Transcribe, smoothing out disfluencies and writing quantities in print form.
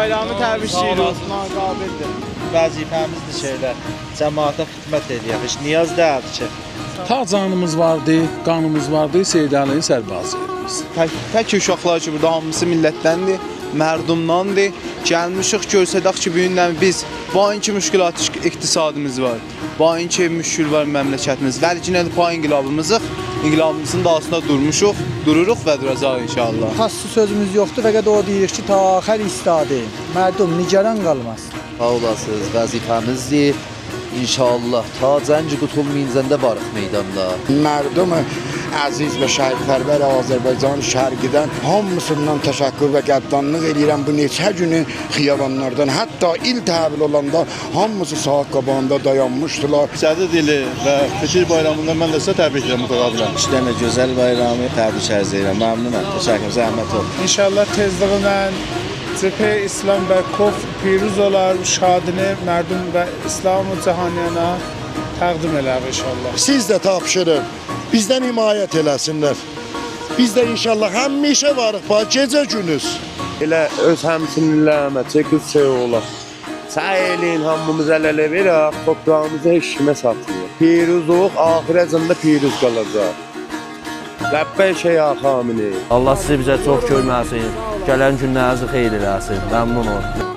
bayramı təbrik edirik. Qabildir. Vəzifəmizdir şeylər. Cəmaata xidmət edək. Heç niyaz deyil ki. Ta canımız vardı, qanımız vardı, Seyid Əliyin sərbazıyıq. Tək uşaqlar ki, burada hamısı millətdəndir, mərdumdandır. Gəlmişik, görsədək ki, bu gündən biz bayınki müşkülat iqtisadımız var. Bayınki müşkül var məmləkətimiz. Vəlicinəli pay inqilabımızın dağısında dururuq və duracaq inşallah. Xassı sözümüz yoxdur, fəqət o deyirik ki, ta xəl istadı, mərdum, nigaran qalmaz. Sağ olasınız, vəzifəmizdir. İnşallah ta cəng qutulmayıncəndə varıq meydanda. Mərdum əziz və şəhidpərvər Azərbaycan şərqidən hamısından təşəkkür və qəddanlıq edirəm. Bu neçə günü xiyabanlardan, hətta il təhvil olanda hamısı saat qabağında dayanmışdılar. Sədə dili və Fikir bayramında mən də sizə təbrik edirəm mütəqabilən. İki dənə gözəl bayramı təbrik ərz edirəm. Məmnunam. Təşəkkür, zəhmət olun. İnşallah tezliğindən Cephe İslam və KOF piruz olar, şadini mərdum və İslam-ı cahaniyana təqdim elər inşallah. Siz də tapşırın, bizdən himayət eləsinlər. Biz də inşallah həmişə varıq, gecə günüz. Elə öz həmsinlilərimə çəkib şey olar. Səy eləyin, hamımız əl-ələ verək, toprağımızı heç kimə satmıyor. Piruzluq axirəcində piruz qalacaq. Ləbbək şeyə xamini. Allah sizi bizə çox görməsin, gələn günlərinizi xeyir eləsin, məmnun olun.